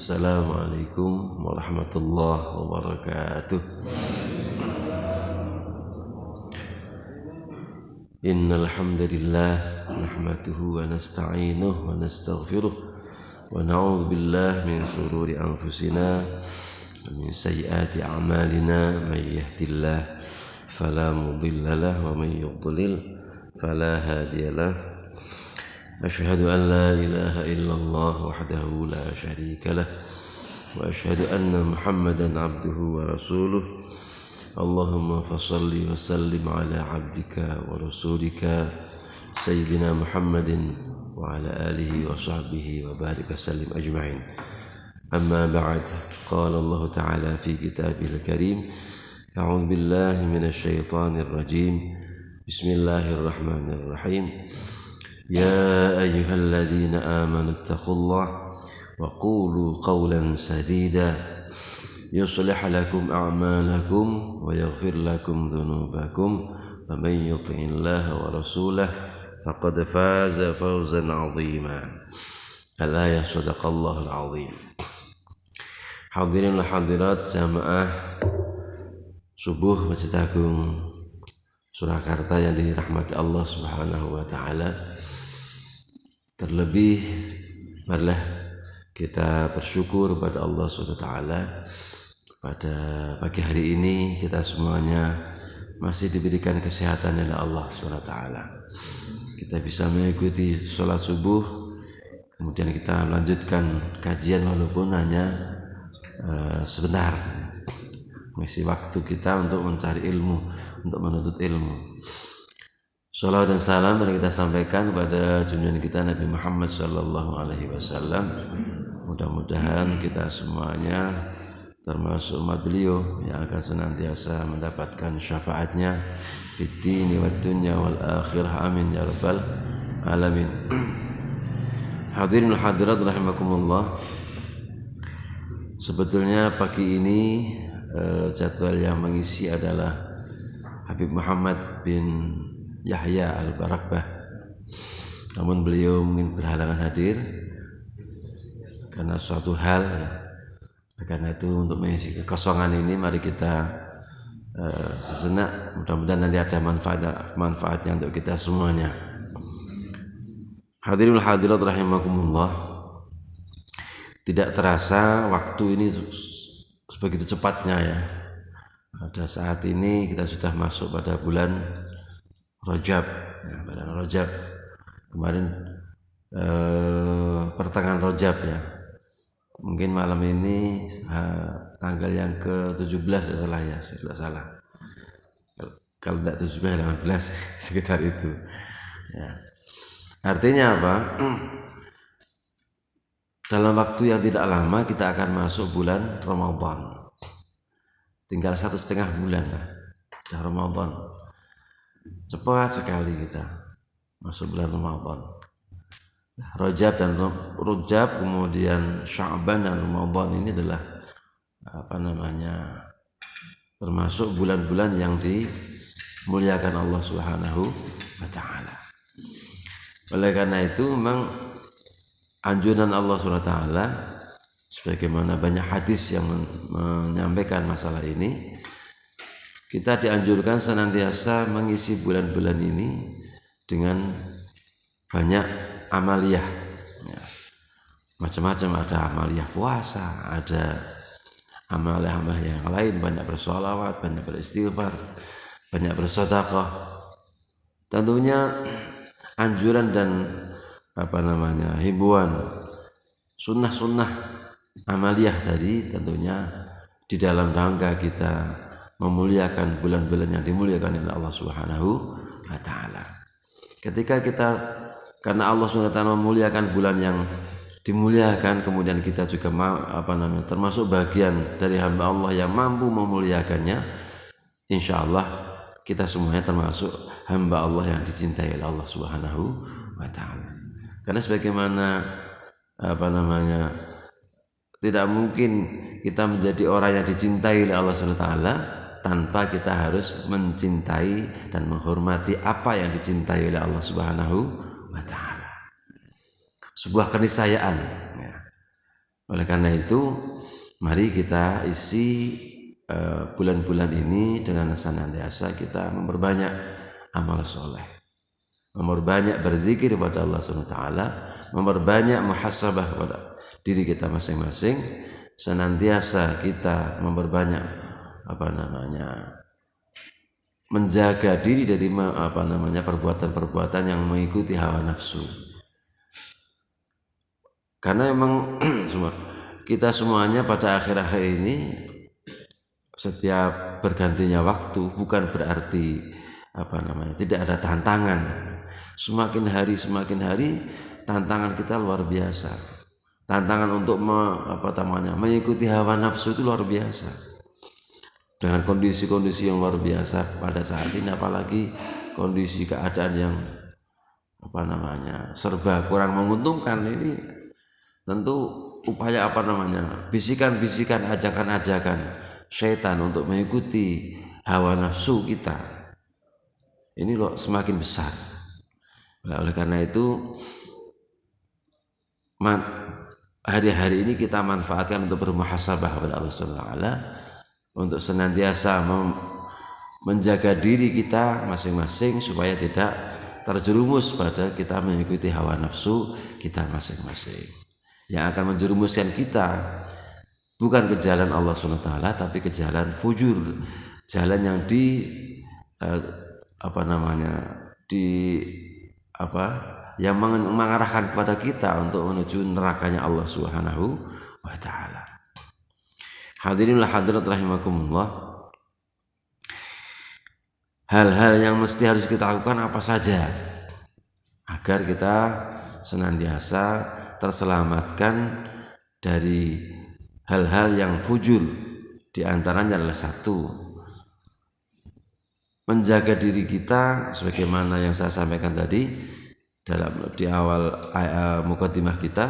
Assalamualaikum warahmatullahi wabarakatuh. Innal hamdalillah nahmaduhu wa nasta'inuhu wa nastaghfiruh wa na'udzu billahi min shururi anfusina wa min sayyiati a'malina may yahdihillahu fala mudilla lahu wa may yudlil fala hadiya lahu. أشهد أن لا إله إلا الله وحده لا شريك له وأشهد أن محمدا عبده ورسوله اللهم فصل وسلم على عبدك ورسولك سيدنا محمد وعلى آله وصحبه وبارك وسلم أجمعين. أما بعد، قال الله تعالى في كتابه الكريم: أعوذ بالله من الشيطان الرجيم بسم الله الرحمن الرحيم. يا أيها الذين آمنوا اتقوا الله وقولوا قولا سديدا يصلح لكم أعمالكم ويغفر لكم ذنوبكم ومن يطع الله ورسوله فقد فاز فوزا عظيما. الآية صدق الله العظيم. Hadirin dan hadirat jamaah subuh Masjid Agung Surakarta yang dirahmati Allah Subhanahu wa taala. Terlebih marilah kita bersyukur pada Allah Subhanahu wa taala pada pagi hari ini kita semuanya masih diberikan kesehatan oleh Allah Subhanahu wa taala. Kita bisa mengikuti sholat subuh, kemudian kita lanjutkan kajian walaupun hanya sebentar, mengisi waktu kita untuk mencari ilmu, untuk menuntut ilmu. Salawat dan salam yang kita sampaikan kepada junjungan kita Nabi Muhammad sallallahu alaihi wasallam. Mudah-mudahan kita semuanya termasuk umat beliau yang akan senantiasa mendapatkan syafaatnya fid dini wad dunya wal akhirah, amin ya rabbal alamin. Hadirin hadirat rahimakumullah. Sebetulnya pagi ini jadwal yang mengisi adalah Habib Muhammad bin Yahya Al-Barakbah, namun beliau mungkin berhalangan hadir karena suatu hal ya. Karena itu untuk mengisi kekosongan ini mari kita sejenak, mudah-mudahan nanti ada manfaatnya untuk kita semuanya. Hadirin hadirat rahimakumullah. Tidak terasa waktu ini sebegitu cepatnya ya. Pada saat ini kita sudah masuk pada bulan Rajab, ya, bulan Rajab. Kemarin pertengahan Rajab ya. Mungkin malam ini tanggal yang ke-17 ya, saya tidak salah. Kalau tidak 17, 18 sekitar itu. Ya. Artinya apa? Dalam waktu yang tidak lama kita akan masuk bulan Ramadan. Tinggal 1,5 bulan lah, sudah Ramadan. Cepat sekali kita masuk bulan Ramadan. Rajab dan Rajab, kemudian Sya'ban dan Ramadan ini adalah termasuk bulan-bulan yang dimuliakan Allah Subhanahu wa taala. Oleh karena itu memang anjuran Allah Subhanahu wa taala sebagaimana banyak hadis yang menyampaikan masalah ini, kita dianjurkan senantiasa mengisi bulan-bulan ini dengan banyak amaliyah ya. Macam-macam, ada amaliyah puasa, ada amaliyah yang lain, banyak bersolawat, banyak beristighfar, banyak bersedekah. Tentunya anjuran dan himbauan sunnah-sunnah amaliyah tadi tentunya di dalam rangka kita memuliakan bulan-bulan yang dimuliakan oleh Allah Subhanahu wa taala. Ketika kita, karena Allah Subhanahu wa taala memuliakan bulan yang dimuliakan, kemudian kita juga termasuk bagian dari hamba Allah yang mampu memuliakannya, insyaallah kita semuanya termasuk hamba Allah yang dicintai oleh Allah Subhanahu wa taala. Karena sebagaimana tidak mungkin kita menjadi orang yang dicintai oleh Allah Subhanahu wa taala tanpa kita harus mencintai dan menghormati apa yang dicintai oleh Allah Subhanahu wa taala. Sebuah keniscayaan ya. Oleh karena itu, mari kita isi bulan-bulan ini dengan senantiasa kita memperbanyak amal soleh, memperbanyak berzikir kepada Allah SWT, memperbanyak muhasabah kepada diri kita masing-masing, senantiasa kita memperbanyak menjaga diri dari perbuatan-perbuatan yang mengikuti hawa nafsu. Karena memang kita semuanya pada akhir-akhir ini, setiap bergantinya waktu bukan berarti tidak ada tantangan. Semakin hari tantangan kita luar biasa. Tantangan untuk mengikuti hawa nafsu itu luar biasa. Dengan kondisi-kondisi yang luar biasa pada saat ini, apalagi kondisi keadaan yang serba kurang menguntungkan ini, tentu upaya bisikan-bisikan, ajakan-ajakan syaitan untuk mengikuti hawa nafsu kita ini loh semakin besar. Oleh karena itu, hari-hari ini kita manfaatkan untuk bermuhasabah kepada Allah SWT, untuk senantiasa menjaga diri kita masing-masing supaya tidak terjerumus pada kita mengikuti hawa nafsu kita masing-masing, yang akan menjerumuskan kita bukan ke jalan Allah SWT, tapi ke jalan fujur, jalan yang yang mengarahkan kepada kita untuk menuju nerakanya Allah Subhanahu wa Ta'ala. Hadirin hadirat rahimakumullah, hal-hal yang mesti harus kita lakukan apa saja agar kita senantiasa terselamatkan dari hal-hal yang fujur. Di antaranya adalah satu, menjaga diri kita sebagaimana yang saya sampaikan tadi di awal muqaddimah kita,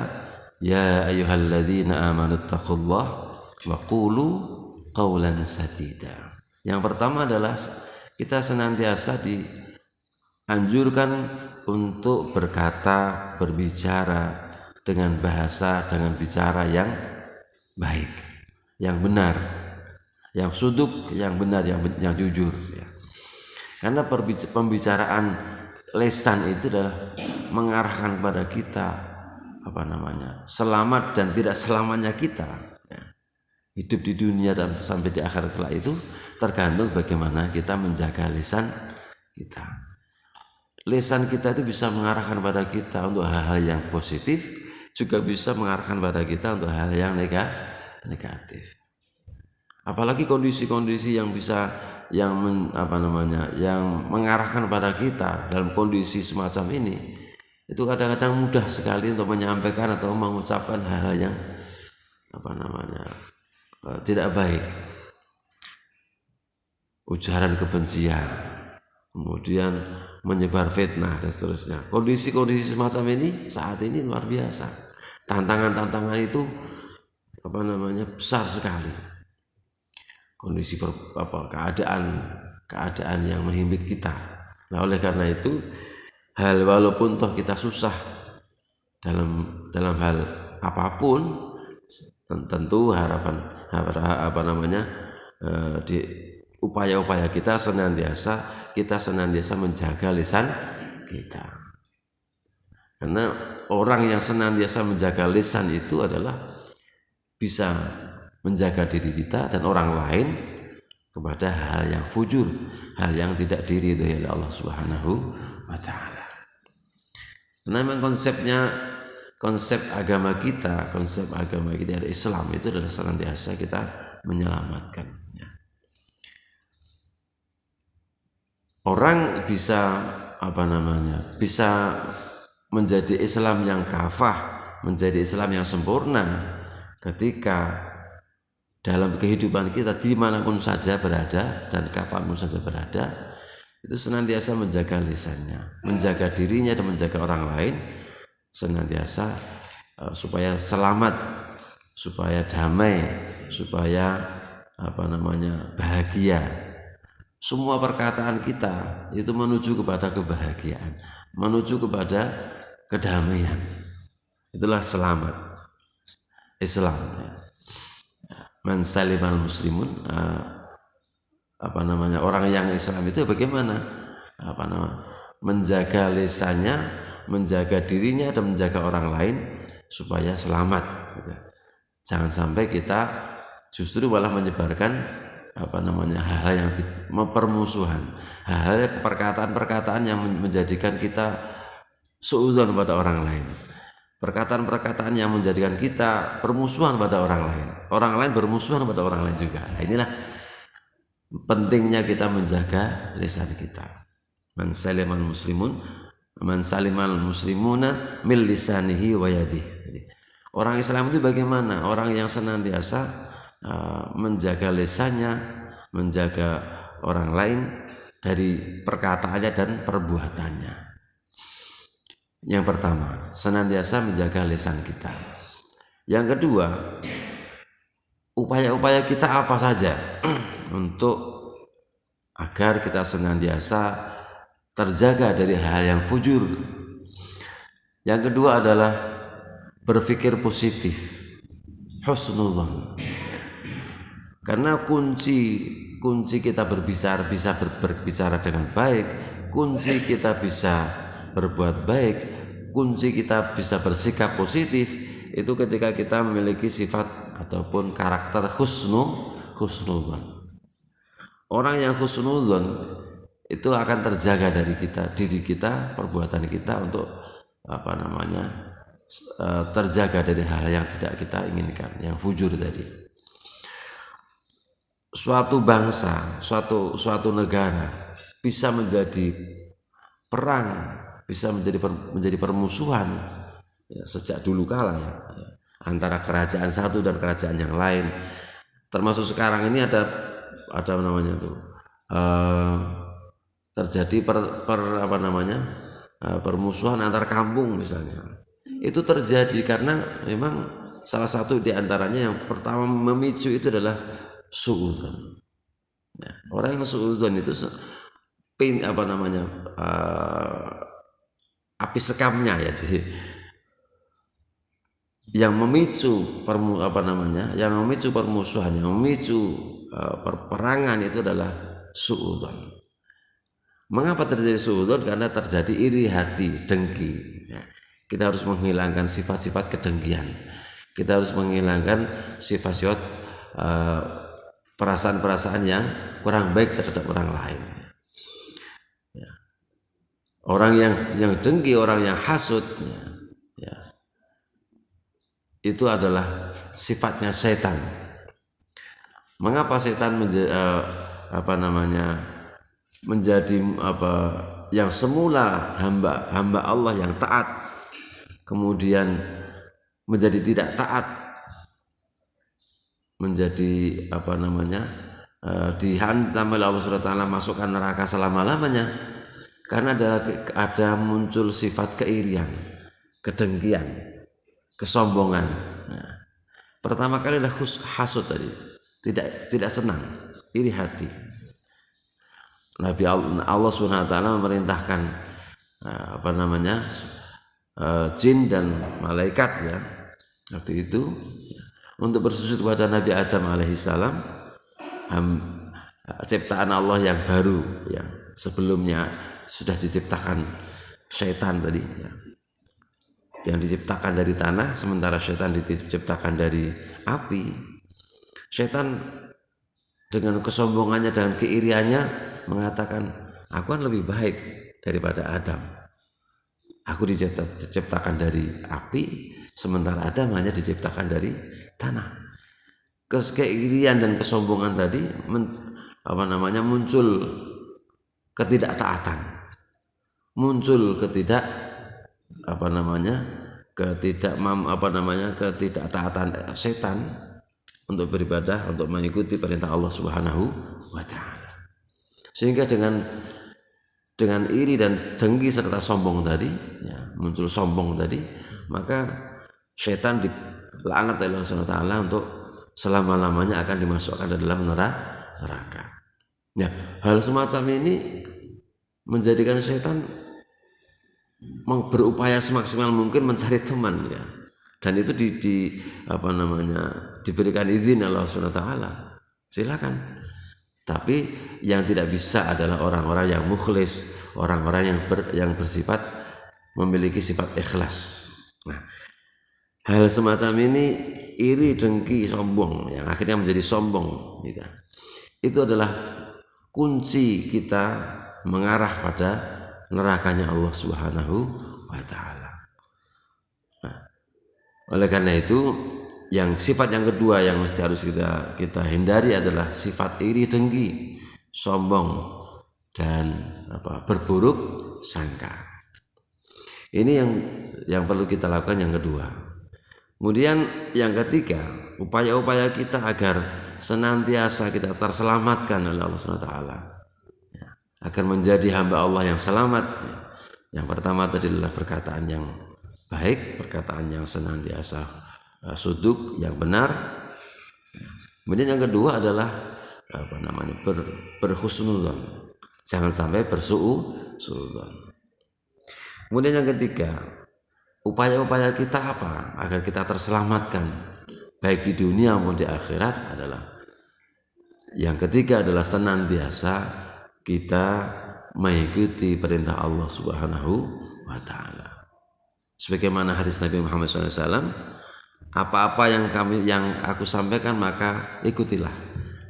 ya ayyuhalladzina amanu taqullaha wa qulu qawlan sadida. Yang pertama adalah kita senantiasa dianjurkan untuk berkata, berbicara dengan bicara yang baik, yang benar, yang suduk, yang benar, yang jujur ya. Karena pembicaraan lesan itu adalah mengarahkan kepada kita selamat dan tidak selamanya kita ya. Hidup di dunia dan sampai di akhirat kelak itu tergantung bagaimana kita menjaga lisan kita. Lisan kita itu bisa mengarahkan pada kita untuk hal-hal yang positif, juga bisa mengarahkan pada kita untuk hal yang negatif. Apalagi kondisi-kondisi yang yang mengarahkan pada kita dalam kondisi semacam ini, itu kadang-kadang mudah sekali untuk menyampaikan atau mengucapkan hal-hal yang tidak baik, ujaran kebencian, kemudian menyebar fitnah dan seterusnya. Kondisi-kondisi semacam ini saat ini luar biasa. Tantangan-tantangan itu besar sekali. Kondisi keadaan yang menghimpit kita. Nah, oleh karena itu, walaupun toh kita susah dalam hal apapun, tentu harapan di upaya-upaya kita senantiasa menjaga lisan kita. Karena orang yang senantiasa menjaga lisan itu adalah bisa menjaga diri kita dan orang lain kepada hal yang fujur, hal yang tidak diridhoi oleh Allah Subhanahu wa Ta'ala. Karena memang konsep agama kita dari Islam itu adalah senantiasa kita menyelamatkan. Orang bisa menjadi Islam yang kafah, menjadi Islam yang sempurna ketika dalam kehidupan kita dimanapun saja berada dan kapanpun saja berada, itu senantiasa menjaga lisannya, menjaga dirinya dan menjaga orang lain, senantiasa supaya selamat, supaya damai, supaya bahagia. Semua perkataan kita itu menuju kepada kebahagiaan, menuju kepada kedamaian. Itulah selamat. Islam. Man salimal muslimun, orang yang Islam itu bagaimana? Menjaga lisannya, menjaga dirinya dan menjaga orang lain supaya selamat gitu. Jangan sampai kita justru malah menyebarkan hal-hal yang permusuhan, hal-hal perkataan-perkataan yang menjadikan kita suudzon pada orang lain, perkataan-perkataan yang menjadikan kita permusuhan pada orang lain bermusuhan pada orang lain juga. Nah, inilah pentingnya kita menjaga lisan kita. Man salimal muslimuna min lisanihi wa yadihi. Orang Islam itu bagaimana? Orang yang senantiasa menjaga lisannya, menjaga orang lain dari perkataannya dan perbuatannya. Yang pertama, senantiasa menjaga lisan kita. Yang kedua, upaya-upaya kita apa saja untuk agar kita senantiasa terjaga dari hal yang fujur. Yang kedua adalah berpikir positif, husnudzon. Karena kunci kita bisa berbicara dengan baik, kunci kita bisa berbuat baik, kunci kita bisa bersikap positif itu ketika kita memiliki sifat ataupun karakter husnudzon. Orang yang husnudzon itu akan terjaga dari diri kita, perbuatan kita untuk terjaga dari hal yang tidak kita inginkan, yang fujur tadi. Suatu bangsa, suatu negara bisa menjadi perang, bisa menjadi permusuhan ya, sejak dulu kala ya, antara kerajaan satu dan kerajaan yang lain. Termasuk sekarang ini ada terjadi permusuhan antar kampung misalnya. Itu terjadi karena memang salah satu di antaranya yang pertama memicu itu adalah suudzon. Nah, orang yang suudzon itu api sekamnya ya, jadi yang memicu permusuhan, yang memicu perperangan itu adalah suudzon. Mengapa terjadi suudzon? Karena terjadi iri hati, dengki. Ya. Kita harus menghilangkan sifat-sifat kedengkian. Kita harus menghilangkan sifat-sifat perasaan-perasaan yang kurang baik terhadap orang lain. Ya. Orang yang dengki, orang yang hasud, ya, itu adalah sifatnya setan. Mengapa setan menjadi yang semula hamba Allah yang taat kemudian menjadi tidak taat, menjadi dihantam oleh Allah Subhanahu wa taala masukkan neraka selama-lamanya? Karena ada muncul sifat keirian, kedengkian, kesombongan. Nah, pertama kali adalah hasud tadi, tidak senang, iri hati. Nabi Allah Subhanahu wa taala memerintahkan jin dan malaikat ya waktu itu untuk bersujud kepada Nabi Adam alaihissalam, ciptaan Allah yang baru ya. Sebelumnya sudah diciptakan syaitan tadi ya, yang diciptakan dari tanah, sementara syaitan diciptakan dari api. Syaitan dengan kesombongannya dan keiriannya mengatakan, aku kan lebih baik daripada Adam. Aku diciptakan dari api, sementara Adam hanya diciptakan dari tanah. Keirian dan kesombongan tadi muncul ketidaktaatan, muncul ketidaktaatan setan untuk beribadah, untuk mengikuti perintah Allah Subhanahu wa taala. Sehingga dengan iri dan dengki serta sombong tadi ya, muncul sombong tadi, maka setan dilaknat oleh Allah Subhanahu wa taala untuk selama-lamanya akan dimasukkan ke dalam neraka. Ya, hal semacam ini menjadikan setan berupaya semaksimal mungkin mencari teman ya, Dan itu diberikan izin Allah SWT. Silakan. Tapi yang tidak bisa adalah orang-orang yang mukhlis, orang-orang yang bersifat memiliki sifat ikhlas. Nah, hal semacam ini iri, dengki, sombong yang akhirnya menjadi sombong gitu. Itu adalah kunci kita mengarah pada nerakanya Allah Subhanahu wa taala. Nah, oleh karena itu yang sifat yang kedua yang mesti harus kita hindari adalah sifat iri, dengki, sombong dan berburuk sangka. Ini yang perlu kita lakukan yang kedua. Kemudian yang ketiga, upaya-upaya kita agar senantiasa kita terselamatkan oleh Allah SWT, agar menjadi hamba Allah yang selamat. Yang pertama tadi adalah perkataan yang baik, perkataan yang senantiasa suduk, yang benar. Kemudian yang kedua adalah berhusnudzon, jangan sampai bersuudzon. Kemudian yang ketiga, upaya-upaya kita apa agar kita terselamatkan baik di dunia maupun di akhirat adalah yang ketiga adalah senantiasa kita mengikuti perintah Allah Subhanahu wa taala. Sebagaimana hadis Nabi Muhammad SAW, apa-apa yang aku sampaikan maka ikutilah,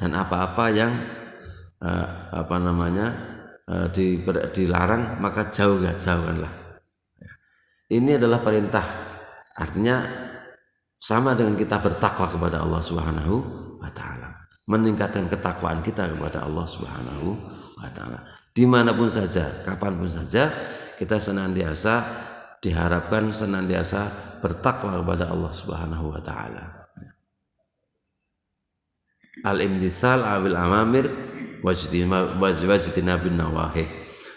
dan apa-apa yang dilarang maka jauhkanlah. Ini adalah perintah, artinya sama dengan kita bertakwa kepada Allah Subhanahu wa taala, meningkatkan ketakwaan kita kepada Allah Subhanahu wa taala. Dimanapun saja, kapanpun saja, kita diharapkan senantiasa bertakwa kepada Allah Subhanahu wa taala. Al-imtithal awil amamir wajtinabun nawahi.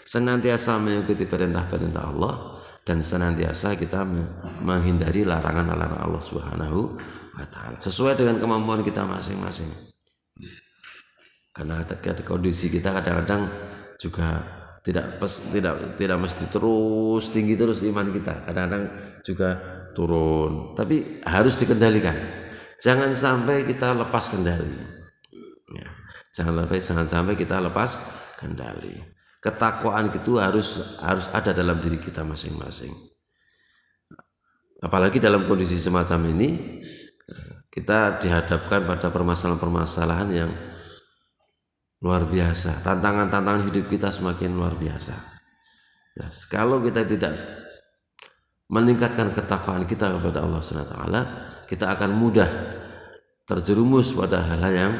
Senantiasa mengikuti perintah-perintah Allah dan senantiasa kita menghindari larangan-larangan Allah Subhanahu wa taala sesuai dengan kemampuan kita masing-masing. Karena kondisi kita kadang-kadang juga tidak mesti terus tinggi terus iman kita, kadang-kadang juga turun, tapi harus dikendalikan. Jangan sampai kita lepas kendali. Ya, jangan sampai kita lepas kendali. Ketakwaan itu harus ada dalam diri kita masing-masing. Apalagi dalam kondisi semacam ini, kita dihadapkan pada permasalahan-permasalahan yang luar biasa. Tantangan-tantangan hidup kita semakin luar biasa. Ya, kalau kita tidak meningkatkan ketakwaan kita kepada Allah SWT, kita akan mudah terjerumus pada hal-hal yang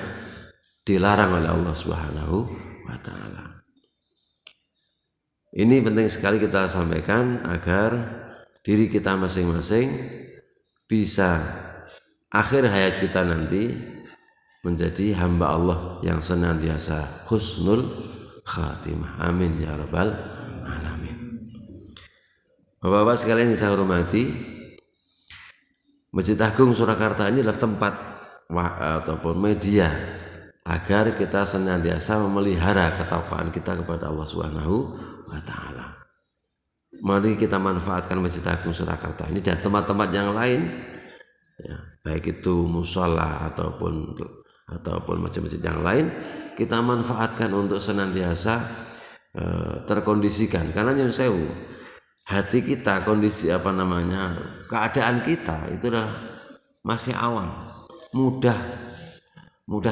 dilarang oleh Allah Subhanahu wa taala. Ini penting sekali kita sampaikan agar diri kita masing-masing bisa akhir hayat kita nanti menjadi hamba Allah yang senantiasa husnul khatimah. Amin ya rabbal alamin. Bapak-bapak sekalian yang saya hormati, Masjid Agung Surakarta ini adalah tempat ataupun media agar kita senantiasa memelihara ketakwaan kita kepada Allah Subhanahu wa taala. Mari kita manfaatkan Masjid Agung Surakarta ini dan tempat-tempat yang lain, ya, baik itu mushola ataupun masjid-masjid yang lain, kita manfaatkan untuk senantiasa terkondisikan. Karena nyun sewu, hati kita, kondisi keadaan kita itu adalah masih awam, mudah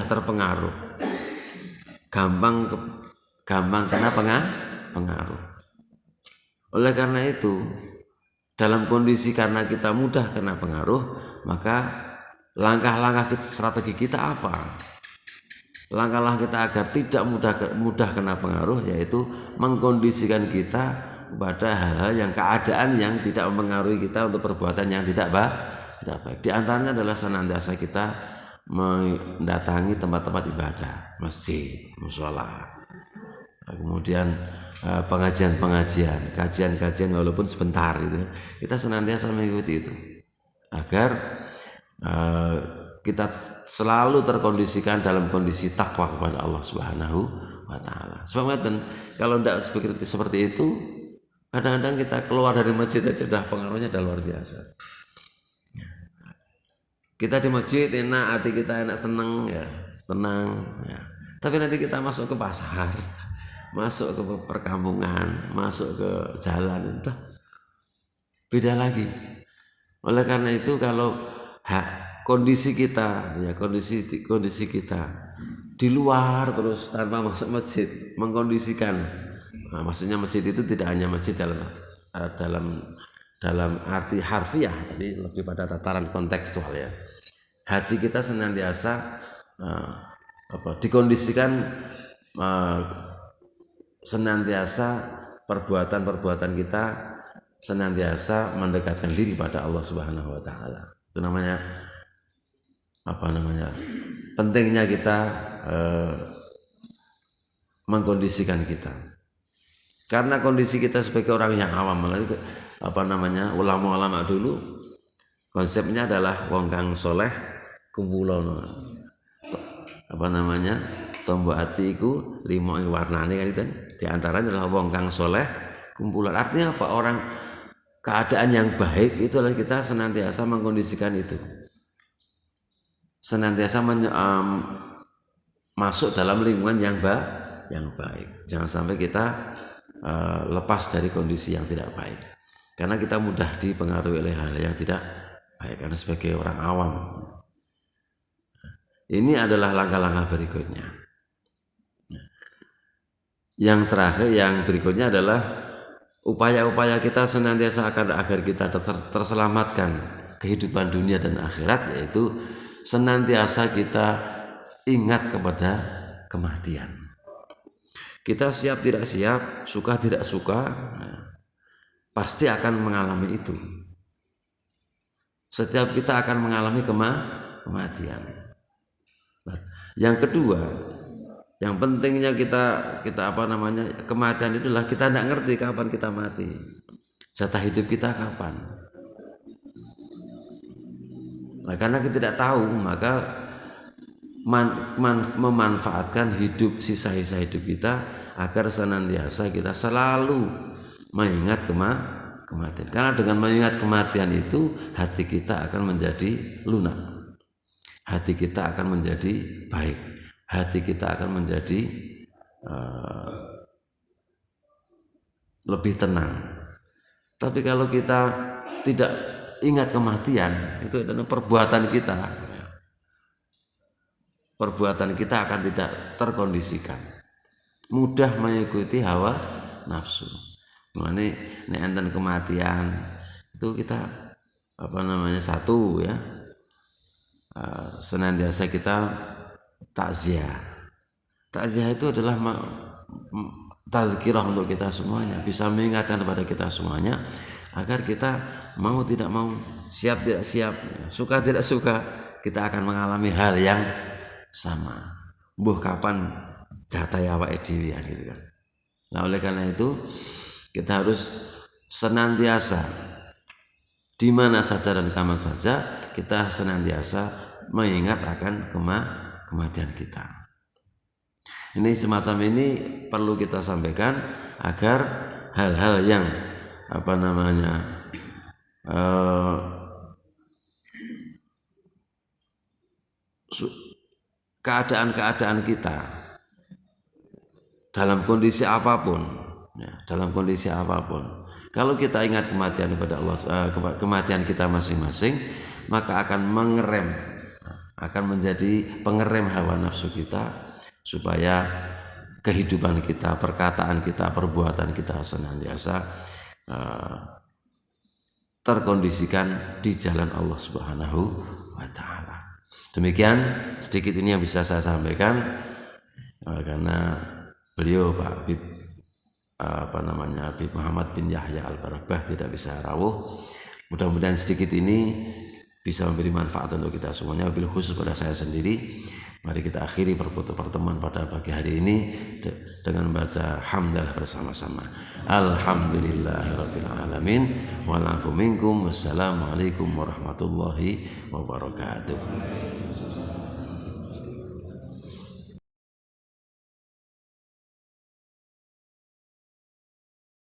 terpengaruh, gampang kena pengaruh. Oleh karena itu, dalam kondisi karena kita mudah kena pengaruh, maka langkah-langkah strategi kita apa? Langkah-langkah kita agar tidak mudah kena pengaruh, yaitu mengkondisikan kita kepada hal-hal yang keadaan yang tidak mempengaruhi kita untuk perbuatan yang tidak baik. Di antaranya adalah senantiasa kita mendatangi tempat-tempat ibadah, masjid, mushola, kemudian pengajian-pengajian, kajian-kajian walaupun sebentar itu, kita senantiasa mengikuti itu agar kita selalu terkondisikan dalam kondisi takwa kepada Allah Subhanahu wa taala. Sebab kalau tidak seperti itu, kadang-kadang kita keluar dari masjid aja udah pengaruhnya udah luar biasa. Kita di masjid enak, hati kita enak, tenang ya, tenang ya. Tapi nanti kita masuk ke pasar, masuk ke perkampungan, masuk ke jalan, udah beda lagi. Oleh karena itu kalau kondisi kita ya, kondisi kita di luar terus tanpa masuk masjid mengkondisikan, nah, maksudnya masjid itu tidak hanya masjid dalam arti harfiah, tapi lebih pada tataran kontekstual ya. Hati kita senantiasa dikondisikan, senantiasa perbuatan kita senantiasa mendekatkan diri pada Allah Subhanahu wa taala. Itu namanya pentingnya kita mengkondisikan kita. Karena kondisi kita sebagai orang yang awam, ulama-ulama dulu konsepnya adalah wong kang soleh kumpulono. Tombok ati iku 5 warnane kan itu. Di antaranya adalah wong kang soleh kumpulan. Artinya apa? Orang keadaan yang baik itu adalah kita senantiasa mengkondisikan itu. Senantiasa masuk dalam lingkungan yang baik. Jangan sampai kita lepas dari kondisi yang tidak baik. Karena kita mudah dipengaruhi oleh hal yang tidak baik karena sebagai orang awam. Ini adalah langkah-langkah berikutnya. Yang terakhir, yang berikutnya adalah upaya-upaya kita senantiasa agar kita terselamatkan kehidupan dunia dan akhirat, yaitu senantiasa kita ingat kepada kematian. Kita siap tidak siap, suka tidak suka, pasti akan mengalami itu. Setiap kita akan mengalami kematian. Yang kedua, yang pentingnya kita kematian itulah kita tidak ngerti kapan kita mati. Jatah hidup kita kapan. Nah, karena kita tidak tahu, maka memanfaatkan sisa-sisa hidup kita agar senantiasa kita selalu mengingat kematian. Karena dengan mengingat kematian itu hati kita akan menjadi lunak. Hati kita akan menjadi baik. Hati kita akan menjadi lebih tenang. Tapi kalau kita tidak ingat kematian, itu adalah perbuatan kita. Perbuatan kita akan tidak terkondisikan. Mudah mengikuti hawa nafsu. Mulane nek enten kematian itu kita satu ya. Senantiasa kita takziah. Takziah itu adalah tazkirah untuk kita semuanya, bisa mengingatkan kepada kita semuanya agar kita mau tidak mau, siap tidak siap, suka tidak suka, kita akan mengalami hal yang sama. Mbuh kapan jatah awake dhewe gitu kan. Nah, oleh karena itu kita harus senantiasa di mana saja dan kapan saja kita senantiasa mengingat akan kematian kita. Ini semacam ini perlu kita sampaikan agar hal-hal yang keadaan-keadaan kita dalam kondisi apapun, kalau kita ingat kematian kepada Allah, kematian kita masing-masing, maka akan menjadi pengerem hawa nafsu kita supaya kehidupan kita, perkataan kita, perbuatan kita senantiasa terkondisikan di jalan Allah Subhanahu wa taala. Demikian sedikit ini yang bisa saya sampaikan, karena beliau Pak Habib Muhammad bin Yahya Al-Barabah tidak bisa rawuh. Mudah-mudahan sedikit ini bisa memberi manfaat untuk kita semuanya, wabil khusus pada saya sendiri. Mari kita akhiri pertemuan pada pagi hari ini dengan membaca hamdalah bersama-sama. Alhamdulillahirabbil alamin wal afu minkum. Wassalamualaikum warahmatullahi wabarakatuh.